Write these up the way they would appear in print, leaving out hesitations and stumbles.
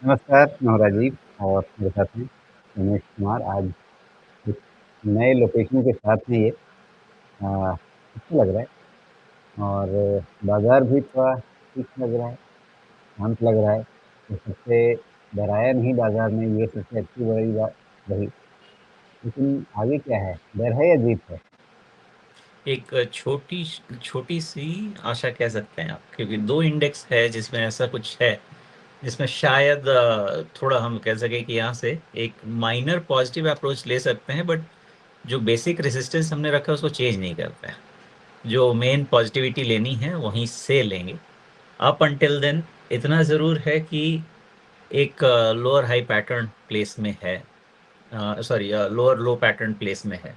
नमस्कार, मैं राजीव और मेरे साथ हैं रमेश कुमार। आज एक नए लोकेशन के साथ में ये अच्छा लग रहा है और बाज़ार भी थोड़ा ठीक लग रहा है, शांत लग रहा है। तो सबसे डराया नहीं बाज़ार में, ये सबसे अच्छी बड़ी बात रही। लेकिन आगे क्या है? डर है या जीत है? एक छोटी छोटी सी आशा कह सकते हैं आप, क्योंकि दो इंडेक्स है जिसमें ऐसा कुछ है जिसमें शायद थोड़ा हम कह सके कि यहाँ से एक माइनर पॉजिटिव अप्रोच ले सकते हैं, बट जो बेसिक रेजिस्टेंस हमने रखा है उसको चेंज नहीं करता है। जो मेन पॉजिटिविटी लेनी है वहीं से लेंगे। अप अंटिल देन इतना ज़रूर है कि एक लोअर हाई पैटर्न प्लेस में है, सॉरी लोअर लो पैटर्न प्लेस में है।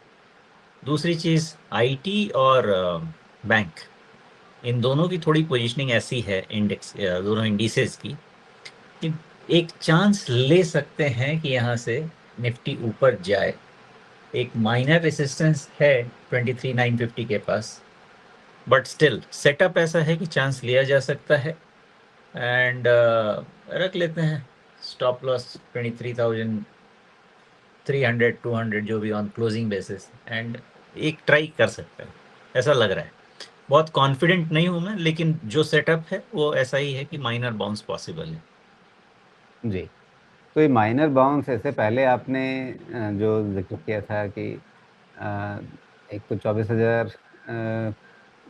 दूसरी चीज़ आईटी और बैंक, इन दोनों की थोड़ी पोजीशनिंग ऐसी है इंडेक्स, दोनों इंडिसेस की, कि एक चांस ले सकते हैं कि यहाँ से निफ्टी ऊपर जाए। एक माइनर रेसिस्टेंस है 23,950 के पास, बट स्टिल सेटअप ऐसा है कि चांस लिया जा सकता है। एंड रख लेते हैं स्टॉप लॉस 23,300 200 जो भी ऑन क्लोजिंग बेसिस, एंड एक ट्राई कर सकते हैं, ऐसा लग रहा है। बहुत कॉन्फिडेंट नहीं हूं मैं, लेकिन जो सेटअप है वो ऐसा ही है कि माइनर बाउंस पॉसिबल है। जी। तो ये माइनर बाउंस ऐसे पहले आपने जो ज़िक्र किया था कि अ, एक तो 24,000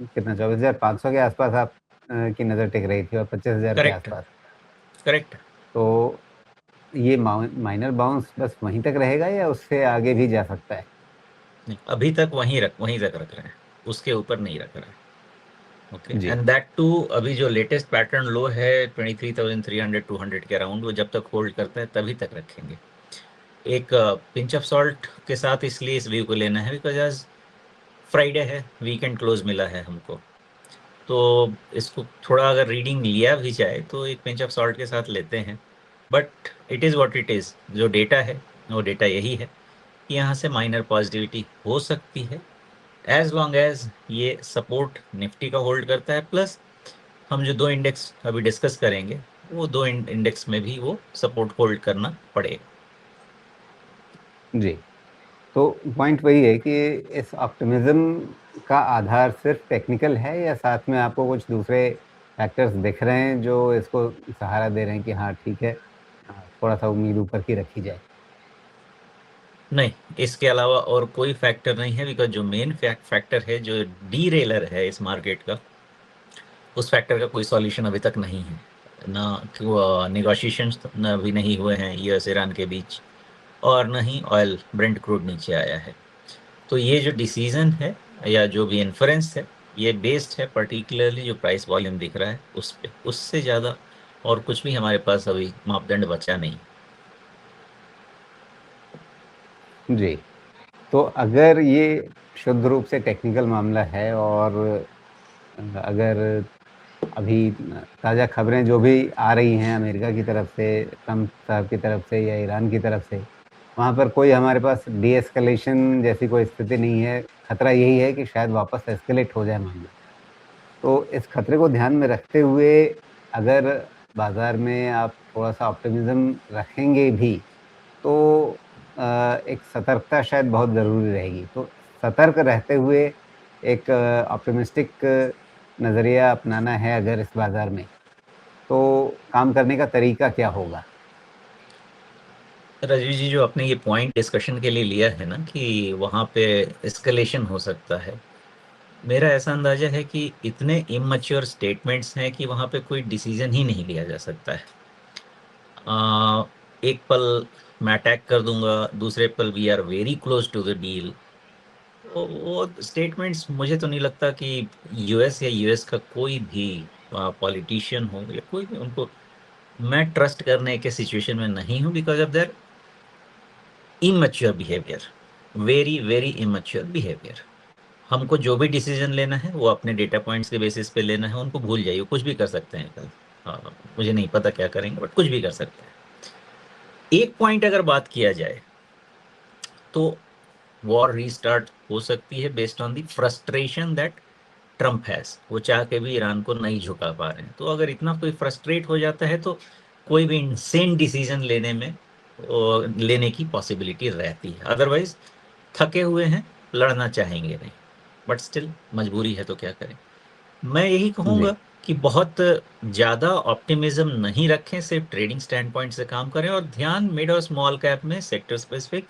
कितना 24,500 के आसपास आप की नज़र टिक रही थी और 25,000 के करेक्ट। आसपास। करेक्ट। तो ये माइनर बाउंस बस वहीं तक रहेगा या उससे आगे भी जा सकता है? नहीं, अभी तक वहीं तक रख रहे हैं, उसके ऊपर नहीं रख रहे हैं। ओके, जी। एंड दैट टू अभी जो लेटेस्ट पैटर्न लो है 23,300 200 के अराउंड, वो जब तक होल्ड करता है तभी तक रखेंगे। एक पिंच ऑफ सॉल्ट के साथ इसलिए इस व्यू को लेना है बिकॉज आज फ्राइडे है, वीकेंड क्लोज मिला है हमको। तो इसको थोड़ा अगर रीडिंग लिया भी जाए तो एक पिंच ऑफ सॉल्ट के साथ लेते हैं। But it is what it is, जो डेटा है वो डेटा यही है कि यहाँ से माइनर पॉजिटिविटी हो सकती है, एज लॉन्ग एज ये सपोर्ट निफ्टी का होल्ड करता है। प्लस हम जो दो इंडेक्स अभी डिस्कस करेंगे, वो दो इंडेक्स में भी वो सपोर्ट होल्ड करना पड़ेगा। जी। तो पॉइंट वही है कि इस ऑप्टिमिज्म का आधार सिर्फ टेक्निकल है या साथ में आपको कुछ दूसरे फैक्टर्स दिख रहे हैं जो इसको सहारा दे रहे हैं कि हाँ ठीक है, थोड़ा-सा उम्मीद ऊपर की रखी जाए? नहीं, इसके अलावा और कोई फैक्टर नहीं है, बिकॉज जो मेन फैक्टर है, जो डीरेलर है इस मार्केट का, उस फैक्टर का कोई सॉल्यूशन अभी तक नहीं है। ना निगोशिएशंस अभी नहीं हुए हैं यूएस ईरान के बीच, और न ही ऑयल ब्रेंट क्रूड नीचे आया है। तो ये जो डिसीजन है या जो भी इन्फ्रेंस है, ये बेस्ड है पर्टिकुलरली जो प्राइस वॉल्यूम दिख रहा है उस पे। उससे ज़्यादा और कुछ भी हमारे पास अभी मापदंड बचा नहीं। जी। तो अगर ये शुद्ध रूप से टेक्निकल मामला है और अगर अभी ताज़ा खबरें जो भी आ रही हैं अमेरिका की तरफ से, ट्रम्प साहब की तरफ से या ईरान की तरफ से, वहाँ पर कोई हमारे पास डी-एस्केलेशन जैसी कोई स्थिति नहीं है। खतरा यही है कि शायद वापस एस्केलेट हो जाए मामला। तो इस खतरे को ध्यान में रखते हुए अगर बाज़ार में आप थोड़ा-सा ऑप्टिमिज़्म रखेंगे भी, तो एक सतर्कता शायद बहुत ज़रूरी रहेगी। तो सतर्क रहते हुए एक ऑप्टिमिस्टिक नज़रिया अपनाना है अगर इस बाज़ार में, तो काम करने का तरीका क्या होगा? राजीव जी, जो आपने ये पॉइंट डिस्कशन के लिए लिया है ना कि वहाँ पे एस्केलेशन हो सकता है, मेरा ऐसा अंदाजा है कि इतने इमैच्योर स्टेटमेंट्स हैं कि वहाँ पे कोई डिसीजन ही नहीं लिया जा सकता है। एक पल मैं अटैक कर दूंगा, दूसरे पल we are very close to the deal. वो स्टेटमेंट्स मुझे तो नहीं लगता कि यूएस या यूएस का कोई भी पॉलिटिशियन हो या कोई भी, उनको मैं ट्रस्ट करने के सिचुएशन में नहीं हूँ, because of their immature behaviour, very very immature behaviour. हमको जो भी डिसीजन लेना है वो अपने डेटा पॉइंट्स के बेसिस पे लेना है। उनको भूल जाइए, कुछ भी कर सकते हैं कल। मुझे नहीं पता क्या करेंगे, बट कुछ भी कर सकते हैं। एक पॉइंट अगर बात किया जाए तो वॉर रीस्टार्ट हो सकती है based on the frustration that Trump has. वो चाह के भी ईरान को नहीं झुका पा रहे हैं, तो अगर इतना कोई फ्रस्ट्रेट हो जाता है तो कोई भी इनसेन डिसीजन लेने की पॉसिबिलिटी रहती है। अदरवाइज थके हुए हैं, लड़ना चाहेंगे नहीं, बट स्टिल मजबूरी है तो क्या करें। मैं यही जी, कहूँगा कि बहुत ज़्यादा ऑप्टिमिज्म नहीं रखें, सिर्फ ट्रेडिंग स्टैंड पॉइंट से काम करें और ध्यान मिड और स्मॉल कैप में सेक्टर स्पेसिफिक,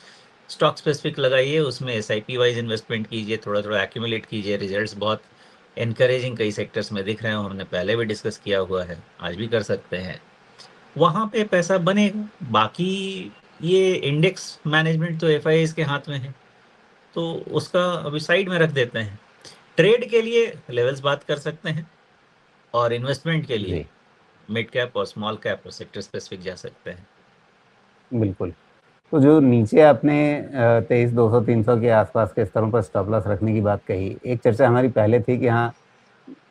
स्टॉक स्पेसिफिक लगाइए, उसमें एसआईपी वाइज इन्वेस्टमेंट कीजिए, थोड़ा थोड़ा एक्यूमुलेट कीजिए। रिजल्ट्स बहुत एनकरेजिंग कई सेक्टर्स में दिख रहे हैं, हमने पहले भी डिस्कस किया हुआ है, आज भी कर सकते हैं, वहाँ पे पैसा बनेगा। बाकी ये इंडेक्स मैनेजमेंट तो एफआईआईज के हाथ में है, तो उसका अभी साइड में रख देते हैं। ट्रेड के लिए लेवल्स बात कर सकते हैं, और इन्वेस्टमेंट के लिए जी, मिड कैप और स्मॉल कैप और सेक्टर स्पेसिफिक जा सकते हैं। बिल्कुल। तो जो नीचे आपने 23,200-300 के आसपास के स्तरों पर स्टॉप लॉस रखने की बात कही, एक चर्चा हमारी पहले थी कि हाँ,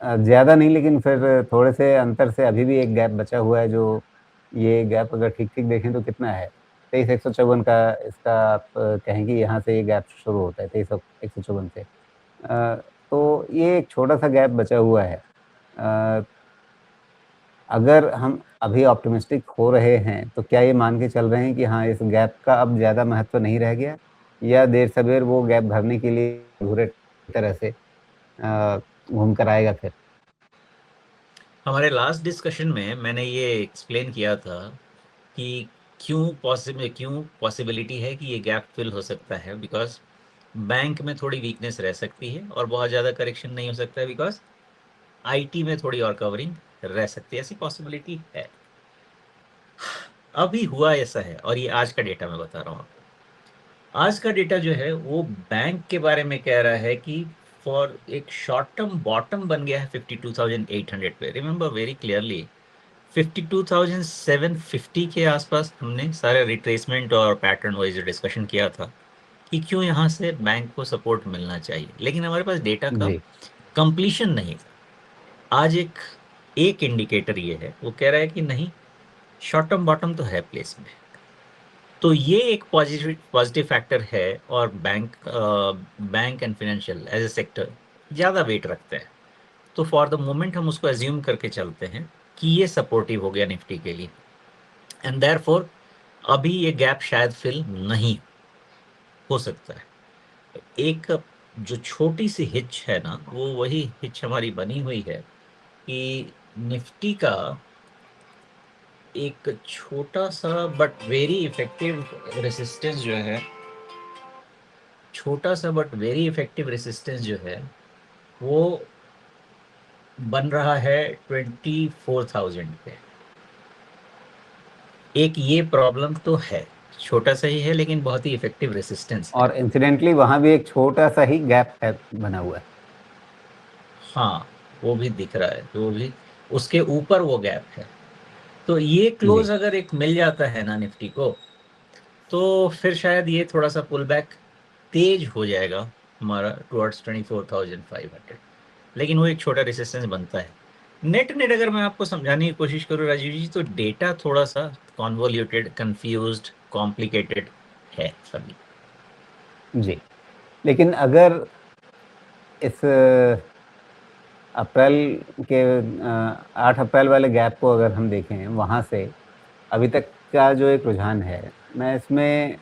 ज़्यादा नहीं लेकिन फिर थोड़े से अंतर से अभी भी एक गैप बचा हुआ है, जो ये गैप अगर ठीक-ठीक देखें तो कितना है? 23,154 का इसका आप कहें कि यहाँ से ये गैप शुरू होता है 23,154 से। तो ये एक छोटा-सा गैप बचा हुआ है। अ, अगर हम अभी ऑप्टिमिस्टिक हो रहे हैं, तो क्या ये मान के चल रहे हैं कि हाँ, इस गैप का अब ज़्यादा महत्व नहीं रह गया? या देर-सवेर वो गैप भरने के लिए भूरे तरह से घूम कर आएगा फिर? हमारे लास्ट डिस्कशन में मैंने ये एक्सप्लेन किया था कि क्यों पॉसिबिलिटी है कि ये गैप फिल हो सकता है, बिकॉज बैंक में थोड़ी वीकनेस रह सकती है और बहुत ज़्यादा करेक्शन नहीं हो सकता है, बिकॉज आईटी में थोड़ी और कवरिंग रह सकती है, ऐसी पॉसिबिलिटी है। अभी हुआ ऐसा है, और ये आज का डेटा मैं बता रहा हूँ आपको। आज का डेटा जो है वो बैंक के बारे में कह रहा है कि फॉर एक शॉर्ट टर्म बॉटम बन गया है 52,800 पे। रिमेंबर वेरी क्लियरली 52,750 के आसपास हमने सारे रिट्रेसमेंट और पैटर्न वाइज डिस्कशन किया था कि क्यों यहाँ से बैंक को सपोर्ट मिलना चाहिए, लेकिन हमारे पास डेटा का जी, कंप्लीशन नहीं था। आज एक एक इंडिकेटर ये है, वो कह रहा है कि नहीं, शॉर्ट टर्म बॉटम तो है प्लेस में। तो ये एक पॉजिटिव पॉजिटिव फैक्टर है, और bank and financial as a sector ज़्यादा वेट रखते हैं। तो फॉर द मोमेंट हम उसको एज्यूम करके चलते हैं कि ये सपोर्टिव हो गया निफ्टी के लिए, एंड देयरफॉर अभी ये गैप शायद फिल नहीं हो सकता है। एक जो छोटी सी हिच है ना, वो वही हिच हमारी बनी हुई है कि निफ्टी का एक छोटा सा बट वेरी इफेक्टिव रेसिस्टेंस जो है, छोटा सा बट वेरी इफेक्टिव रेसिस्टेंस जो है, वो बन रहा है 24,000 पे। एक ये प्रॉब्लम तो है, छोटा सा ही है लेकिन बहुत ही इफेक्टिव रेसिस्टेंस है। और इंसिडेंटली वहाँ भी एक छोटा-सा ही गैप है बना हुआ है। हाँ, वो भी दिख रहा है, वो भी उसके ऊपर वो गैप है। तो ये जी, क्लोज अगर एक मिल जाता है ना निफ्टी को, तो फिर शायद ये थोड़ा सा पुल बैक तेज हो जाएगा हमारा टुवर्ड्स 24,500। लेकिन वो एक छोटा रेसिस्टेंस बनता है। नेट नेट अगर मैं आपको समझाने की कोशिश करूँ राजीव जी, तो डेटा थोड़ा सा कॉन्वोल्यूटेड, कंफ्यूज्ड, कॉम्प्लिकेटेड है सभी। जी। लेकिन अगर इस अप्रैल के 8 अप्रैल वाले गैप को अगर हम देखें, वहाँ से अभी तक का जो एक रुझान है, मैं इसमें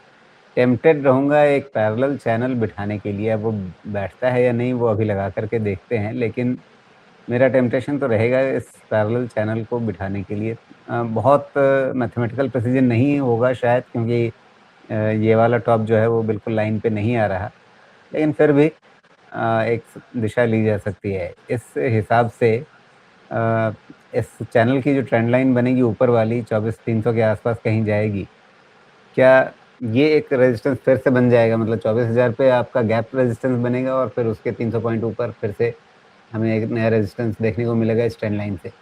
टेम्प्टेड रहूँगा एक पैरेलल चैनल बिठाने के लिए। अब वो बैठता है या नहीं, वो अभी लगा कर के देखते हैं। लेकिन मेरा टेम्पटेशन तो रहेगा इस पैरेलल चैनल को बिठाने के लिए। बहुत मैथमेटिकल प्रिसिजन नहीं होगा शायद, क्योंकि ये वाला टॉप जो है वो बिल्कुल लाइन पे नहीं आ रहा। लेकिन फिर भी एक दिशा ली जा सकती है। इस हिसाब से अ, इस चैनल की जो ट्रेंड लाइन बनेगी ऊपर वाली 24,300 के आसपास कहीं जाएगी। क्या ये एक रेजिस्टेंस फिर से बन जाएगा? मतलब 24,000 पे आपका गैप रेजिस्टेंस बनेगा और फिर उसके 300 पॉइंट ऊपर फिर से हमें एक नया रेजिस्टेंस देखने को मिलेगा इस ट्रेंड लाइन से?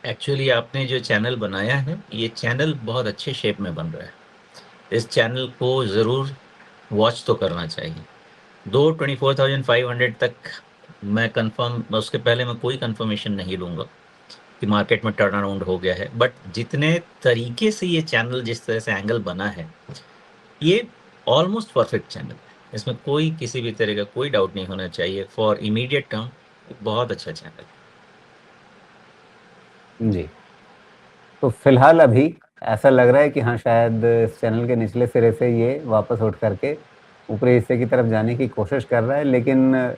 एक्चुअली आपने जो चैनल बनाया है, ये चैनल बहुत अच्छे शेप में बन रहा है। इस चैनल को ज़रूर वॉच तो करना चाहिए। दो 24,500 तक मैं कंफर्म, उसके पहले मैं कोई कंफर्मेशन नहीं लूँगा कि मार्केट में टर्न अराउंड हो गया है, बट जितने तरीके से ये चैनल, जिस तरह से एंगल बना है, ये ऑलमोस्ट परफेक्ट चैनल है। इसमें कोई किसी भी तरह का कोई डाउट नहीं होना चाहिए। फॉर इमीडिएट टर्म बहुत अच्छा चैनल है। जी। तो फिलहाल अभी ऐसा लग रहा है कि हाँ, शायद इस चैनल के निचले सिरे से ये वापस उठ करके ऊपरी हिस्से की तरफ जाने की कोशिश कर रहा है, लेकिन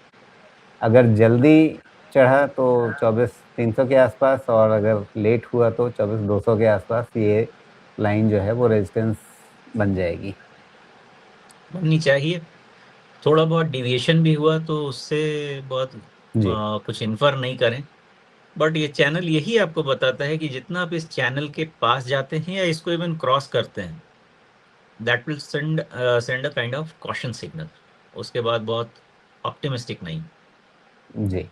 अगर जल्दी चढ़ा तो 24,300 के आसपास, और अगर लेट हुआ तो 24,200 के आसपास ये लाइन जो है वो रेजिस्टेंस बन जाएगी। बननी चाहिए। थोड़ा बहुत डिविएशन भी हुआ तो उससे बहुत जी। कुछ इन्फर नहीं करें। बट ये चैनल यही आपको बताता है कि जितना आप इस चैनल के पास जाते हैं या इसको इवन क्रॉस करते हैं, that will send a kind of caution signal. उसके बाद बहुत ऑप्टिमिस्टिक नहीं। जी।